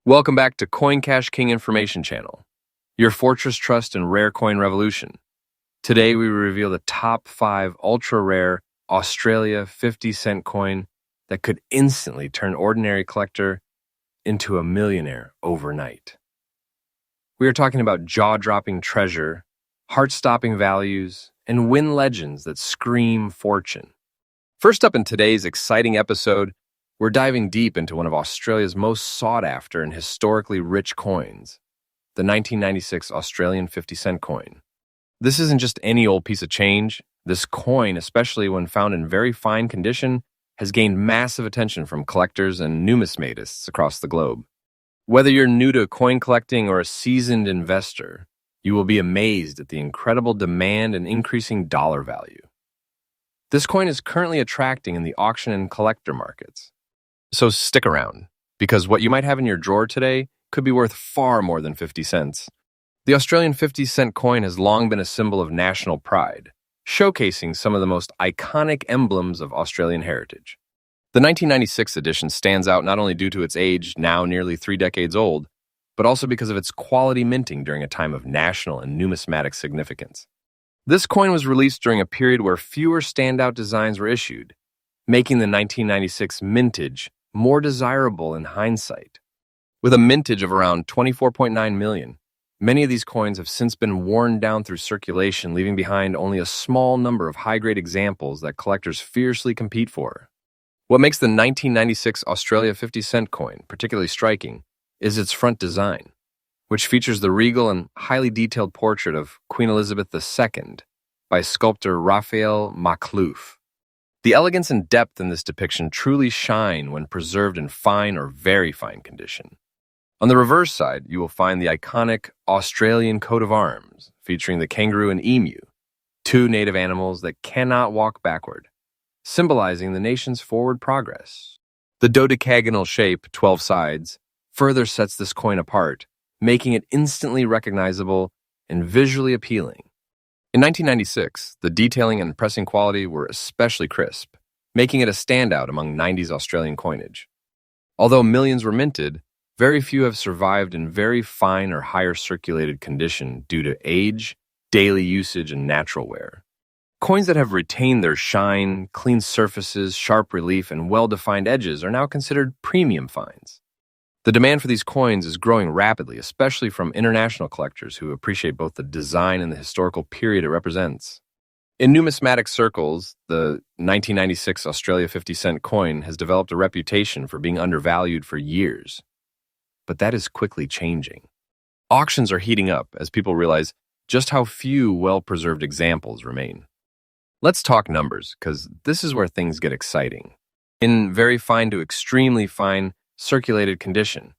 Welcome back to Coin Cash King Information Channel, your fortress trust and rare coin revolution. Today we reveal the top 5 ultra-rare Australia 50-cent coin that could instantly turn ordinary collector into a millionaire overnight. We are talking about jaw-dropping treasure, heart-stopping values, and win legends that scream fortune. First up in today's exciting episode, we're diving deep into one of Australia's most sought-after and historically rich coins, the 1996 Australian 50-cent coin. This isn't just any old piece of change. This coin, especially when found in very fine condition, has gained massive attention from collectors and numismatists across the globe. Whether you're new to coin collecting or a seasoned investor, you will be amazed at the incredible demand and increasing dollar value. This coin is currently attracting in the auction and collector markets. So stick around, because what you might have in your drawer today could be worth far more than 50 cents. The Australian 50-cent coin has long been a symbol of national pride, showcasing some of the most iconic emblems of Australian heritage. The 1996 edition stands out not only due to its age, now nearly 3 decades old, but also because of its quality minting during a time of national and numismatic significance. This coin was released during a period where fewer standout designs were issued, making the 1996 mintage more desirable in hindsight. With a mintage of around 24.9 million, many of these coins have since been worn down through circulation, leaving behind only a small number of high-grade examples that collectors fiercely compete for. What makes the 1996 Australia 50-cent coin particularly striking is its front design, which features the regal and highly detailed portrait of Queen Elizabeth II by sculptor Raphael Maklouf. The elegance and depth in this depiction truly shine when preserved in fine or very fine condition. On the reverse side, you will find the iconic Australian coat of arms, featuring the kangaroo and emu, 2 native animals that cannot walk backward, symbolizing the nation's forward progress. The dodecagonal shape, 12 sides, further sets this coin apart, making it instantly recognizable and visually appealing. In 1996, the detailing and pressing quality were especially crisp, making it a standout among 90s Australian coinage. Although millions were minted, very few have survived in very fine or higher circulated condition due to age, daily usage, and natural wear. Coins that have retained their shine, clean surfaces, sharp relief, and well-defined edges are now considered premium finds. The demand for these coins is growing rapidly, especially from international collectors who appreciate both the design and the historical period it represents. In numismatic circles, the 1996 Australia 50-cent coin has developed a reputation for being undervalued for years. But that is quickly changing. Auctions are heating up as people realize just how few well-preserved examples remain. Let's talk numbers, because this is where things get exciting. In very fine to extremely fine circulated condition,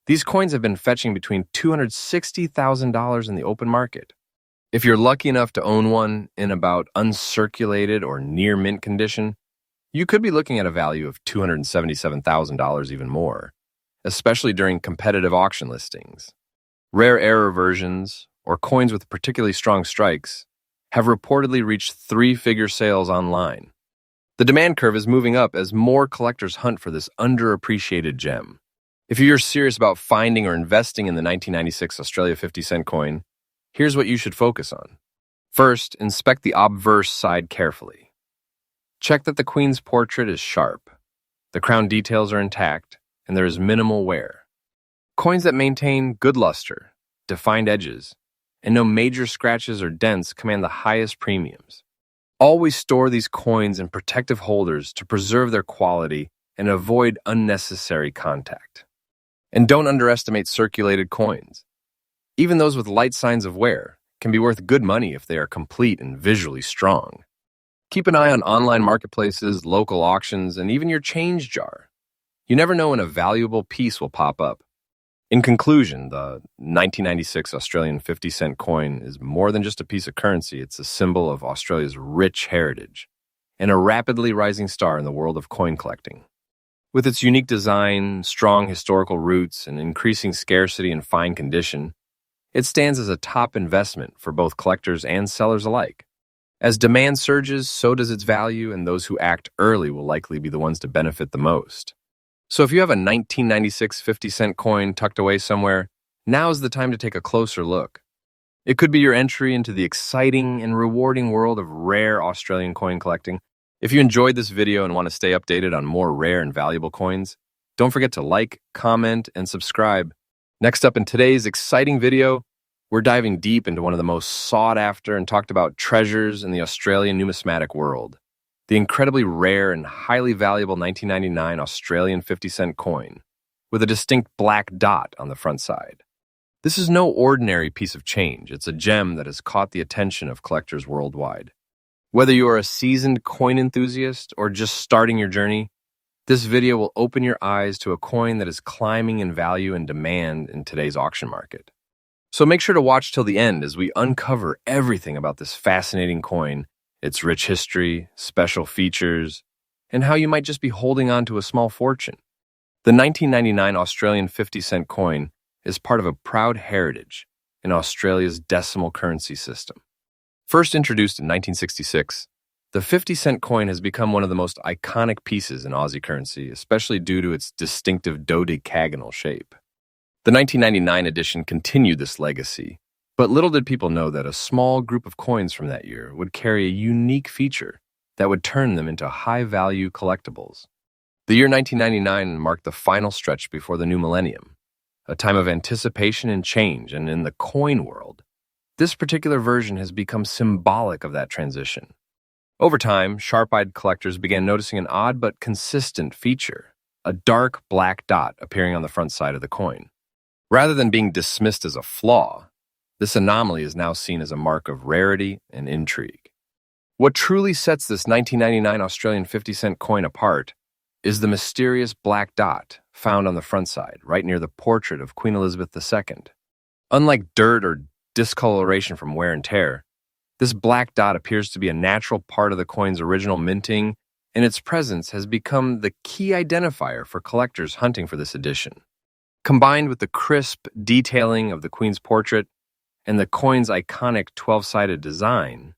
these coins have been fetching between $260,000 in the open market. If you're lucky enough to own one in about uncirculated or near mint condition, you could be looking at a value of $277,000 even more, especially during competitive auction listings. Rare error versions, or coins with particularly strong strikes, have reportedly reached 3-figure sales online. The demand curve is moving up as more collectors hunt for this underappreciated gem. If you're serious about finding or investing in the 1996 Australia 50-cent coin, here's what you should focus on. First, inspect the obverse side carefully. Check that the Queen's portrait is sharp, the crown details are intact, and there is minimal wear. Coins that maintain good luster, defined edges, and no major scratches or dents command the highest premiums. Always store these coins in protective holders to preserve their quality and avoid unnecessary contact. And don't underestimate circulated coins. Even those with light signs of wear can be worth good money if they are complete and visually strong. Keep an eye on online marketplaces, local auctions, and even your change jar. You never know when a valuable piece will pop up. In conclusion, the 1996 Australian 50-cent coin is more than just a piece of currency. It's a symbol of Australia's rich heritage and a rapidly rising star in the world of coin collecting. With its unique design, strong historical roots, and increasing scarcity and fine condition, it stands as a top investment for both collectors and sellers alike. As demand surges, so does its value, and those who act early will likely be the ones to benefit the most. So if you have a 1996 50-cent coin tucked away somewhere, now's the time to take a closer look. It could be your entry into the exciting and rewarding world of rare Australian coin collecting. If you enjoyed this video and want to stay updated on more rare and valuable coins, don't forget to like, comment, and subscribe. Next up in today's exciting video, we're diving deep into one of the most sought after and talked about treasures in the Australian numismatic world, the incredibly rare and highly valuable 1999 Australian 50-cent coin with a distinct black dot on the front side. This is no ordinary piece of change. It's a gem that has caught the attention of collectors worldwide. Whether you are a seasoned coin enthusiast or just starting your journey, this video will open your eyes to a coin that is climbing in value and demand in today's auction market. So make sure to watch till the end as we uncover everything about this fascinating coin, its rich history, special features, and how you might just be holding on to a small fortune. The 1999 Australian 50-cent coin is part of a proud heritage in Australia's decimal currency system. First introduced in 1966, the 50-cent coin has become one of the most iconic pieces in Aussie currency, especially due to its distinctive dodecagonal shape. The 1999 edition continued this legacy, but little did people know that a small group of coins from that year would carry a unique feature that would turn them into high-value collectibles. The year 1999 marked the final stretch before the new millennium, a time of anticipation and change, and in the coin world, this particular version has become symbolic of that transition. Over time, sharp-eyed collectors began noticing an odd but consistent feature, a dark black dot appearing on the front side of the coin. Rather than being dismissed as a flaw, this anomaly is now seen as a mark of rarity and intrigue. What truly sets this 1999 Australian 50-cent coin apart is the mysterious black dot found on the front side, right near the portrait of Queen Elizabeth II. Unlike dirt or discoloration from wear and tear, this black dot appears to be a natural part of the coin's original minting, and its presence has become the key identifier for collectors hunting for this edition. Combined with the crisp detailing of the Queen's portrait and the coin's iconic 12-sided design,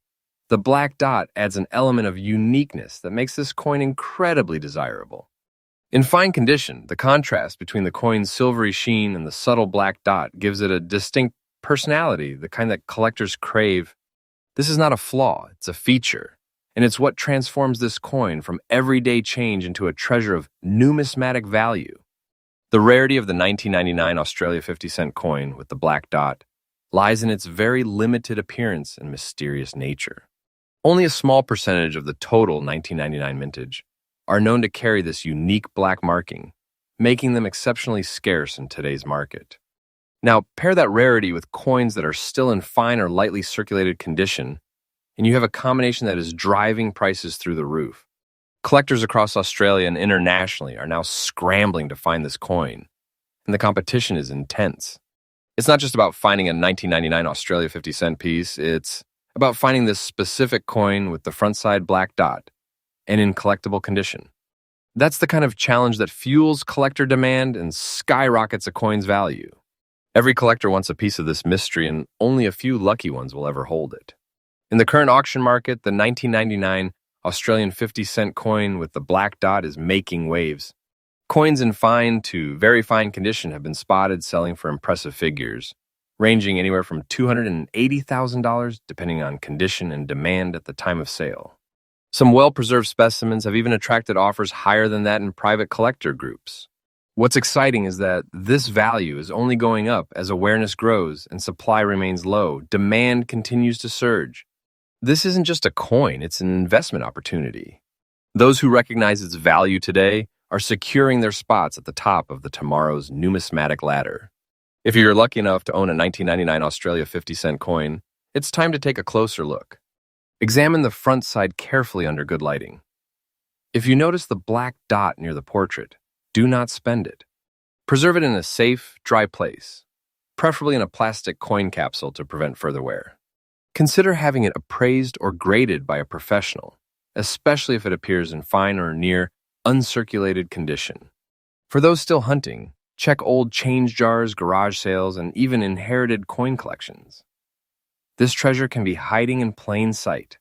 the black dot adds an element of uniqueness that makes this coin incredibly desirable. In fine condition, the contrast between the coin's silvery sheen and the subtle black dot gives it a distinct personality, the kind that collectors crave. This is not a flaw, it's a feature, and it's what transforms this coin from everyday change into a treasure of numismatic value. The rarity of the 1999 Australia 50-cent coin with the black dot lies in its very limited appearance and mysterious nature. Only a small percentage of the total 1999 mintage are known to carry this unique black marking, making them exceptionally scarce in today's market. Now, pair that rarity with coins that are still in fine or lightly circulated condition, and you have a combination that is driving prices through the roof. Collectors across Australia and internationally are now scrambling to find this coin, and the competition is intense. It's not just about finding a 1999 Australia 50-cent piece, it's about finding this specific coin with the front side black dot and in collectible condition. That's the kind of challenge that fuels collector demand and skyrockets a coin's value. Every collector wants a piece of this mystery, and only a few lucky ones will ever hold it. In the current auction market, the 1999 Australian 50-cent coin with the black dot is making waves. Coins in fine to very fine condition have been spotted selling for impressive figures, ranging anywhere from $280,000 depending on condition and demand at the time of sale. Some well-preserved specimens have even attracted offers higher than that in private collector groups. What's exciting is that this value is only going up as awareness grows and supply remains low. Demand continues to surge. This isn't just a coin, it's an investment opportunity. Those who recognize its value today are securing their spots at the top of the tomorrow's numismatic ladder. If you're lucky enough to own a 1999 Australia 50-cent coin, it's time to take a closer look. Examine the front side carefully under good lighting. If you notice the black dot near the portrait, do not spend it. Preserve it in a safe, dry place, preferably in a plastic coin capsule to prevent further wear. Consider having it appraised or graded by a professional, especially if it appears in fine or near uncirculated condition. For those still hunting, check old change jars, garage sales, and even inherited coin collections. This treasure can be hiding in plain sight.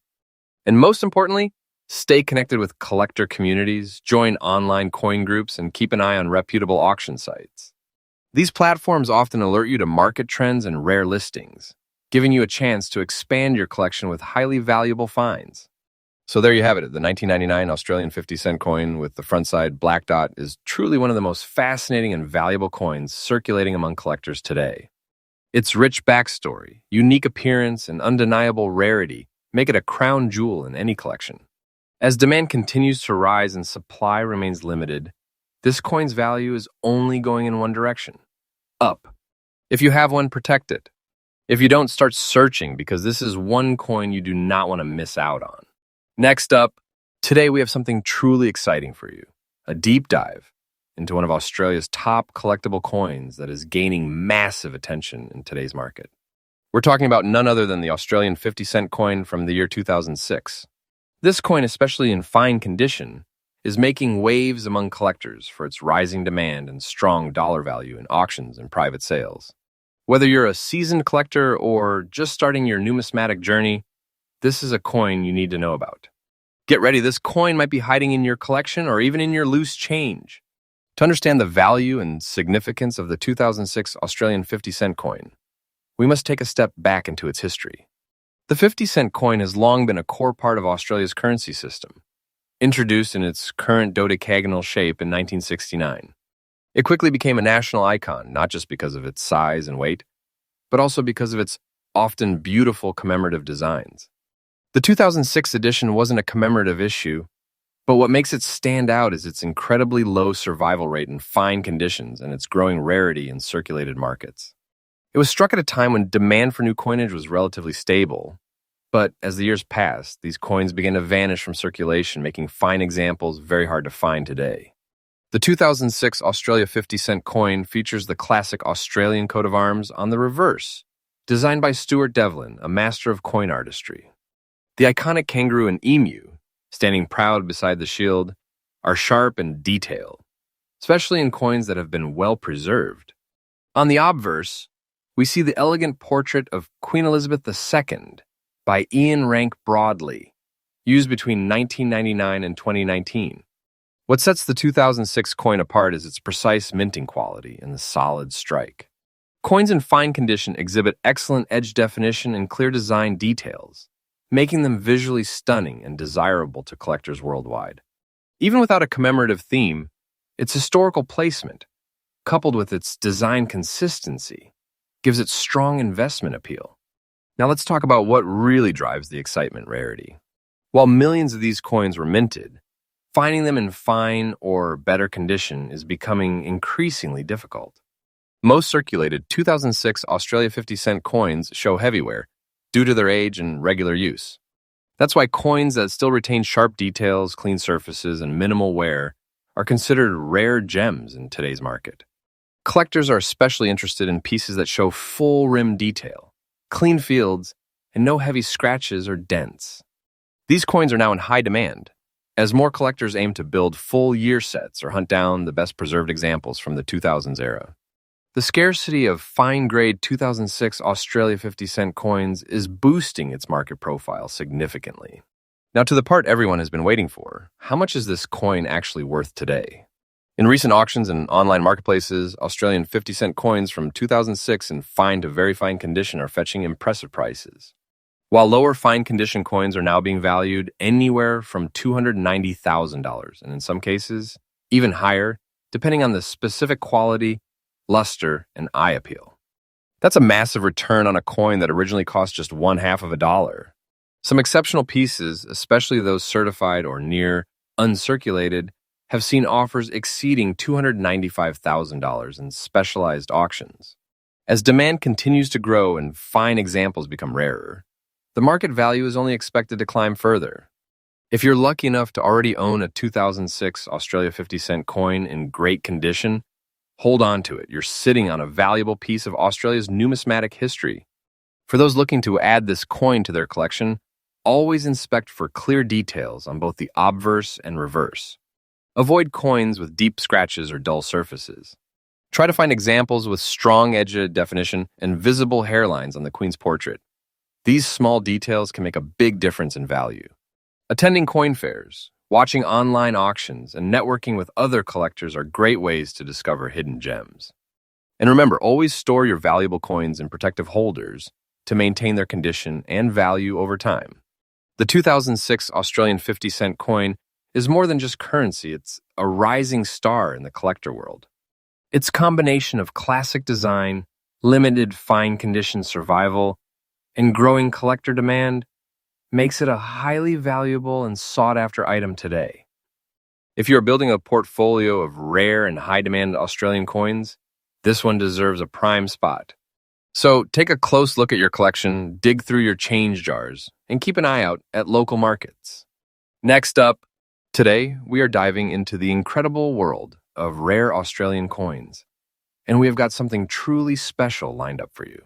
And most importantly, Stay connected with collector communities, join online coin groups, and keep an eye on reputable auction sites. These platforms often alert you to market trends and rare listings, giving you a chance to expand your collection with highly valuable finds. So there you have it. The 1999 Australian 50-cent coin with the front side black dot is truly one of the most fascinating and valuable coins circulating among collectors today. Its rich backstory, unique appearance, and undeniable rarity make it a crown jewel in any collection. As demand continues to rise and supply remains limited, this coin's value is only going in one direction: up. If you have one, protect it. If you don't, start searching, because this is one coin you do not want to miss out on. Next up, today we have something truly exciting for you: a deep dive into one of Australia's top collectible coins that is gaining massive attention in today's market. We're talking about none other than the Australian 50-cent coin from the year 2006. This coin, especially in fine condition, is making waves among collectors for its rising demand and strong dollar value in auctions and private sales. Whether you're a seasoned collector or just starting your numismatic journey, this is a coin you need to know about. Get ready, this coin might be hiding in your collection or even in your loose change. To understand the value and significance of the 2006 Australian 50-cent coin, we must take a step back into its history. The 50-cent coin has long been a core part of Australia's currency system. Introduced in its current dodecagonal shape in 1969, it quickly became a national icon, not just because of its size and weight, but also because of its often beautiful commemorative designs. The 2006 edition wasn't a commemorative issue, but what makes it stand out is its incredibly low survival rate in fine conditions and its growing rarity in circulated markets. It was struck at a time when demand for new coinage was relatively stable, but as the years passed, these coins began to vanish from circulation, making fine examples very hard to find today. The 2006 Australia 50-cent coin features the classic Australian coat of arms on the reverse, designed by Stuart Devlin, a master of coin artistry. The iconic kangaroo and emu, standing proud beside the shield, are sharp and detailed, especially in coins that have been well preserved. On the obverse, we see the elegant portrait of Queen Elizabeth II by Ian Rank Broadley, used between 1999 and 2019. What sets the 2006 coin apart is its precise minting quality and the solid strike. Coins in fine condition exhibit excellent edge definition and clear design details, making them visually stunning and desirable to collectors worldwide. Even without a commemorative theme, its historical placement, coupled with its design consistency, gives it strong investment appeal. Now let's talk about what really drives the excitement: rarity. While millions of these coins were minted, finding them in fine or better condition is becoming increasingly difficult. Most circulated 2006 Australia 50-cent coins show heavy wear due to their age and regular use. That's why coins that still retain sharp details, clean surfaces, and minimal wear are considered rare gems in today's market. Collectors are especially interested in pieces that show full rim detail, clean fields, and no heavy scratches or dents. These coins are now in high demand, as more collectors aim to build full year sets or hunt down the best preserved examples from the 2000s era. The scarcity of fine-grade 2006 Australia 50-cent coins is boosting its market profile significantly. Now to the part everyone has been waiting for: how much is this coin actually worth today? In recent auctions and online marketplaces, Australian 50-cent coins from 2006 in fine to very fine condition are fetching impressive prices, while lower fine condition coins are now being valued anywhere from $290,000, and in some cases, even higher, depending on the specific quality, luster, and eye appeal. That's a massive return on a coin that originally cost just $0.50. Some exceptional pieces, especially those certified or near uncirculated, have seen offers exceeding $295,000 in specialized auctions. As demand continues to grow and fine examples become rarer, the market value is only expected to climb further. If you're lucky enough to already own a 2006 Australia 50-cent coin in great condition, hold on to it. You're sitting on a valuable piece of Australia's numismatic history. For those looking to add this coin to their collection, always inspect for clear details on both the obverse and reverse. Avoid coins with deep scratches or dull surfaces. Try to find examples with strong edge definition and visible hairlines on the Queen's portrait. These small details can make a big difference in value. Attending coin fairs, watching online auctions, and networking with other collectors are great ways to discover hidden gems. And remember, always store your valuable coins in protective holders to maintain their condition and value over time. The 2006 Australian 50-cent coin is more than just currency, it's a rising star in the collector world. Its combination of classic design, limited fine condition survival, and growing collector demand makes it a highly valuable and sought-after item today. If you are building a portfolio of rare and high-demand Australian coins, this one deserves a prime spot. So take a close look at your collection, dig through your change jars, and keep an eye out at local markets. Next up, today we are diving into the incredible world of rare Australian coins, and we have got something truly special lined up for you.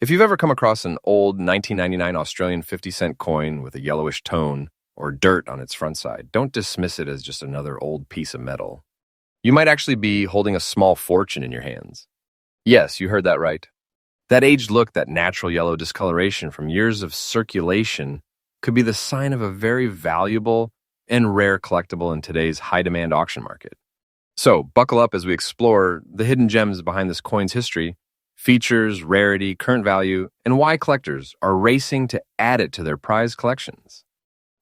If you've ever come across an old 1999 Australian 50-cent coin with a yellowish tone or dirt on its front side, don't dismiss it as just another old piece of metal. You might actually be holding a small fortune in your hands. Yes, you heard that right. That aged look, that natural yellow discoloration from years of circulation could be the sign of a very valuable and rare collectible in today's high-demand auction market. So, buckle up as we explore the hidden gems behind this coin's history, features, rarity, current value, and why collectors are racing to add it to their prized collections.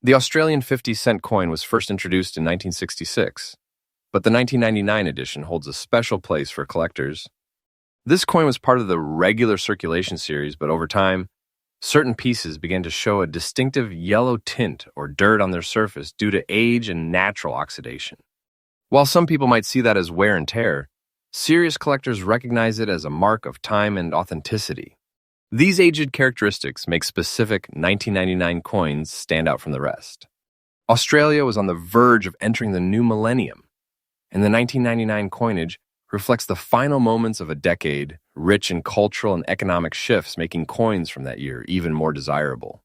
The Australian 50-cent coin was first introduced in 1966, but the 1999 edition holds a special place for collectors. This coin was part of the regular circulation series, but over time, certain pieces began to show a distinctive yellow tint or dirt on their surface due to age and natural oxidation. While some people might see that as wear and tear, serious collectors recognize it as a mark of time and authenticity. These aged characteristics make specific 1999 coins stand out from the rest. Australia was on the verge of entering the new millennium, and the 1999 coinage reflects the final moments of a decade rich in cultural and economic shifts, making coins from that year even more desirable.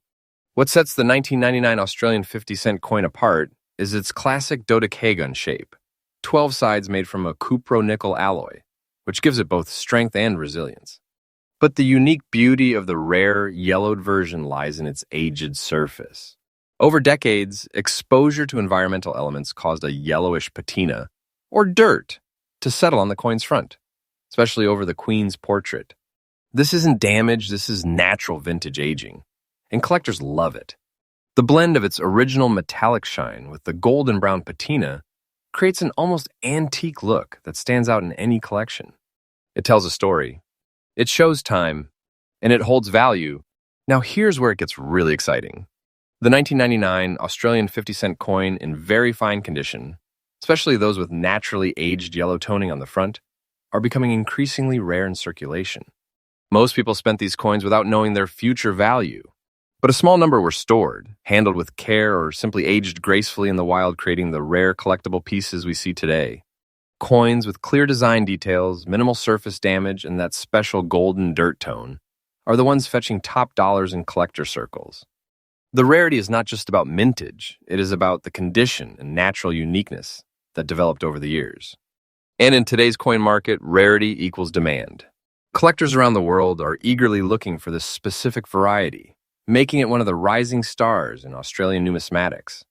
What sets the 1999 Australian 50-cent coin apart is its classic dodecagon shape, 12 sides made from a cupro-nickel alloy, which gives it both strength and resilience. But the unique beauty of the rare, yellowed version lies in its aged surface. Over decades, exposure to environmental elements caused a yellowish patina, or dirt, to settle on the coin's front, especially over the Queen's portrait. This isn't damage, this is natural vintage aging, and collectors love it. The blend of its original metallic shine with the golden brown patina creates an almost antique look that stands out in any collection. It tells a story, it shows time, and it holds value. Now here's where it gets really exciting. The 1999 Australian 50-cent coin in very fine condition, especially those with naturally aged yellow toning on the front, are becoming increasingly rare in circulation. Most people spent these coins without knowing their future value, but a small number were stored, handled with care, or simply aged gracefully in the wild, creating the rare collectible pieces we see today. Coins with clear design details, minimal surface damage, and that special golden dirt tone are the ones fetching top dollars in collector circles. The rarity is not just about mintage, it is about the condition and natural uniqueness that developed over the years. And in today's coin market, rarity equals demand. Collectors around the world are eagerly looking for this specific variety, making it one of the rising stars in Australian numismatics.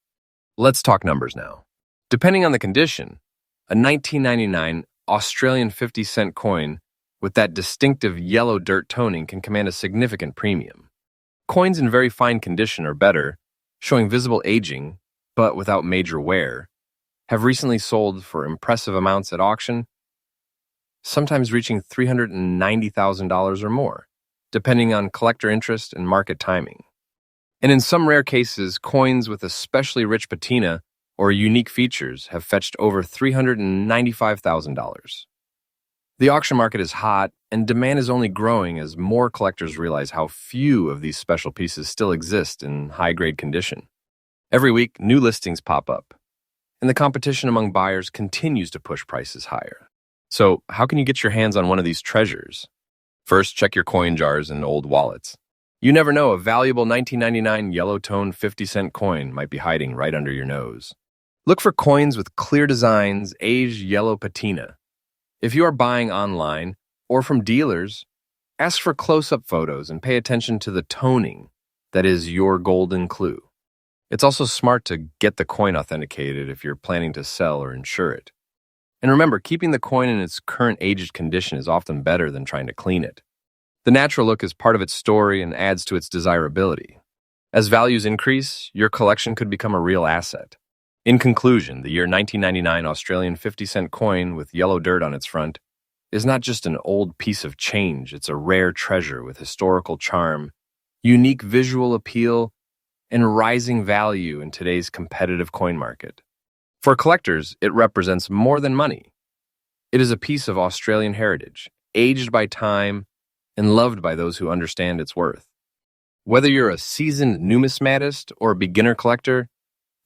Let's talk numbers now. Depending on the condition, a 1999 Australian 50-cent coin with that distinctive yellow dirt toning can command a significant premium. Coins in very fine condition or better, showing visible aging, but without major wear, have recently sold for impressive amounts at auction, sometimes reaching $390,000 or more, depending on collector interest and market timing. And in some rare cases, coins with especially rich patina or unique features have fetched over $395,000. The auction market is hot, and demand is only growing as more collectors realize how few of these special pieces still exist in high-grade condition. Every week, new listings pop up, and the competition among buyers continues to push prices higher. So, how can you get your hands on one of these treasures? First, check your coin jars and old wallets. You never know, a valuable 1999 yellow-toned 50-cent coin might be hiding right under your nose. Look for coins with clear designs, aged yellow patina. If you are buying online or from dealers, ask for close-up photos and pay attention to the toning that is your golden clue. It's also smart to get the coin authenticated if you're planning to sell or insure it. And remember, keeping the coin in its current aged condition is often better than trying to clean it. The natural look is part of its story and adds to its desirability. As values increase, your collection could become a real asset. In conclusion, the year 1999 Australian 50-cent coin with yellow dirt on its front is not just an old piece of change, it's a rare treasure with historical charm, unique visual appeal, and rising value in today's competitive coin market. For collectors, it represents more than money. It is a piece of Australian heritage, aged by time and loved by those who understand its worth. Whether you're a seasoned numismatist or a beginner collector,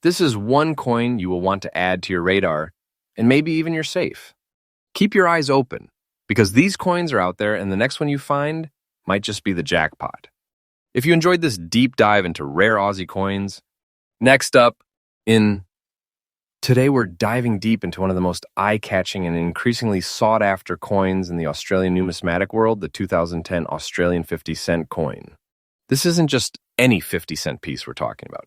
this is one coin you will want to add to your radar and maybe even your safe. Keep your eyes open, because these coins are out there and the next one you find might just be the jackpot. If you enjoyed this deep dive into rare Aussie coins, next up today we're diving deep into one of the most eye-catching and increasingly sought-after coins in the Australian numismatic world, the 2010 Australian 50-cent coin. This isn't just any 50-cent piece we're talking about.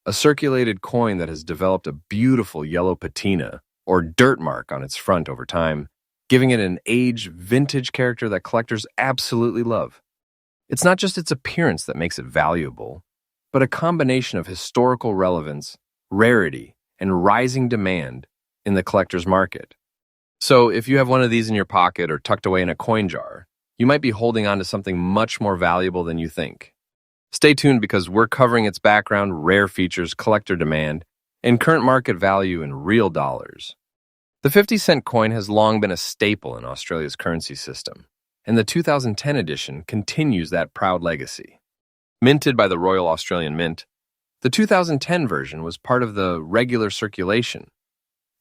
A circulated coin that has developed a beautiful yellow patina, or dirt mark on its front over time, giving it an aged, vintage character that collectors absolutely love. It's not just its appearance that makes it valuable, but a combination of historical relevance, rarity, and rising demand in the collector's market. So if you have one of these in your pocket or tucked away in a coin jar, you might be holding on to something much more valuable than you think. Stay tuned because we're covering its background, rare features, collector demand, and current market value in real dollars. The 50-cent coin has long been a staple in Australia's currency system, and the 2010 edition continues that proud legacy. Minted by the Royal Australian Mint, the 2010 version was part of the regular circulation,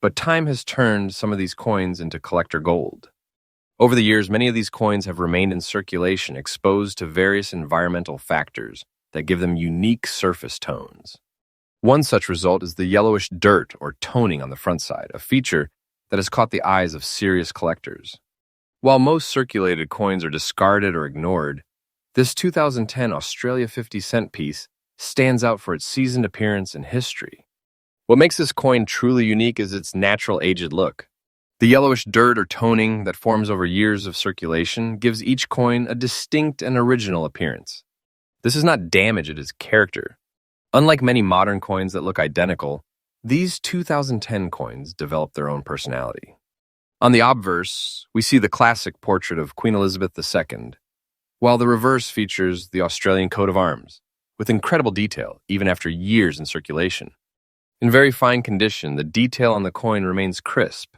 but time has turned some of these coins into collector gold. Over the years, many of these coins have remained in circulation, exposed to various environmental factors that give them unique surface tones. One such result is the yellowish dirt or toning on the front side, a feature that has caught the eyes of serious collectors. While most circulated coins are discarded or ignored, this 2010 Australia 50-cent piece stands out for its seasoned appearance and history. What makes this coin truly unique is its natural aged look. The yellowish dirt or toning that forms over years of circulation gives each coin a distinct and original appearance. This is not damage, it is character. Unlike many modern coins that look identical, these 2010 coins develop their own personality. On the obverse, we see the classic portrait of Queen Elizabeth II, while the reverse features the Australian coat of arms, with incredible detail, even after years in circulation. In very fine condition, the detail on the coin remains crisp,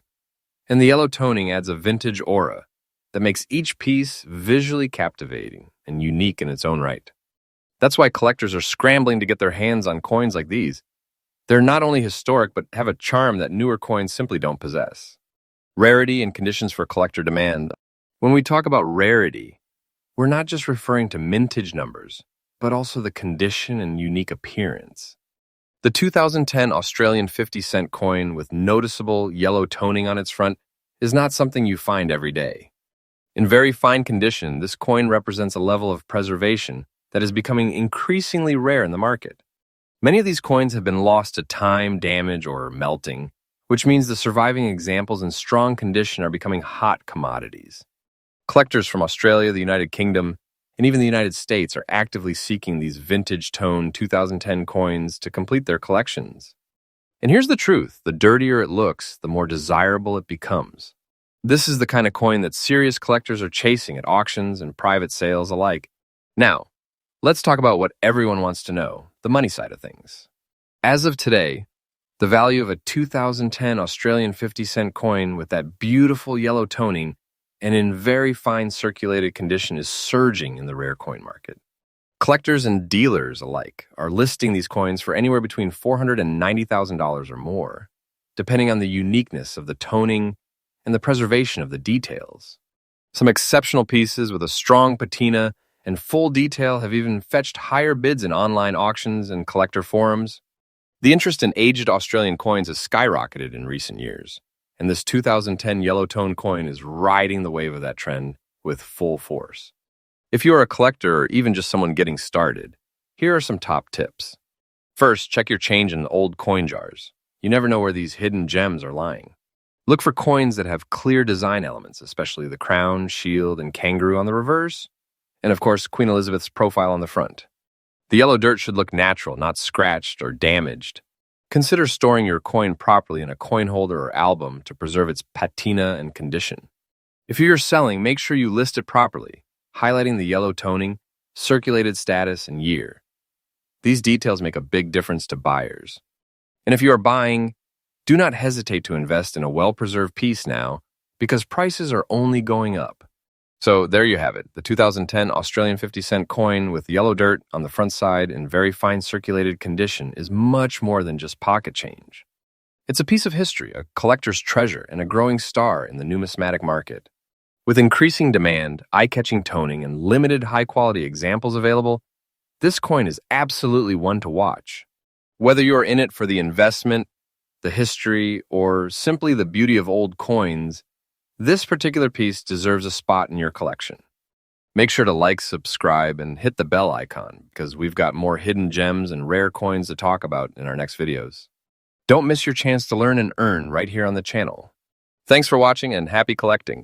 and the yellow toning adds a vintage aura that makes each piece visually captivating and unique in its own right. That's why collectors are scrambling to get their hands on coins like these. They're not only historic, but have a charm that newer coins simply don't possess. Rarity and conditions for collector demand. When we talk about rarity, we're not just referring to mintage numbers, but also the condition and unique appearance. The 2010 Australian 50-cent coin with noticeable yellow toning on its front is not something you find every day. In very fine condition, this coin represents a level of preservation that is becoming increasingly rare in the market. Many of these coins have been lost to time, damage, or melting, which means the surviving examples in strong condition are becoming hot commodities. Collectors from Australia, the United Kingdom, and even the United States are actively seeking these vintage-toned 2010 coins to complete their collections. And here's the truth, the dirtier it looks, the more desirable it becomes. This is the kind of coin that serious collectors are chasing at auctions and private sales alike. Now, let's talk about what everyone wants to know, the money side of things. As of today, the value of a 2010 Australian 50-cent coin with that beautiful yellow toning and in very fine circulated condition is surging in the rare coin market. Collectors and dealers alike are listing these coins for anywhere between $490,000 and $90,000 or more, depending on the uniqueness of the toning and the preservation of the details. Some exceptional pieces with a strong patina and full detail have even fetched higher bids in online auctions and collector forums. The interest in aged Australian coins has skyrocketed in recent years, and this 2010 yellow tone coin is riding the wave of that trend with full force. If you are a collector or even just someone getting started, here are some top tips. First, check your change in old coin jars. You never know where these hidden gems are lying. Look for coins that have clear design elements, especially the crown, shield, and kangaroo on the reverse, and of course, Queen Elizabeth's profile on the front. The yellow dirt should look natural, not scratched or damaged. Consider storing your coin properly in a coin holder or album to preserve its patina and condition. If you're selling, make sure you list it properly, highlighting the yellow toning, circulated status, and year. These details make a big difference to buyers. And if you are buying, do not hesitate to invest in a well-preserved piece now because prices are only going up. So there you have it, the 2010 Australian 50-cent coin with yellow dirt on the front side in very fine circulated condition is much more than just pocket change. It's a piece of history, a collector's treasure, and a growing star in the numismatic market. With increasing demand, eye-catching toning, and limited high-quality examples available, this coin is absolutely one to watch. Whether you're in it for the investment, the history, or simply the beauty of old coins, this particular piece deserves a spot in your collection. Make sure to like, subscribe, and hit the bell icon because we've got more hidden gems and rare coins to talk about in our next videos. Don't miss your chance to learn and earn right here on the channel. Thanks for watching and happy collecting.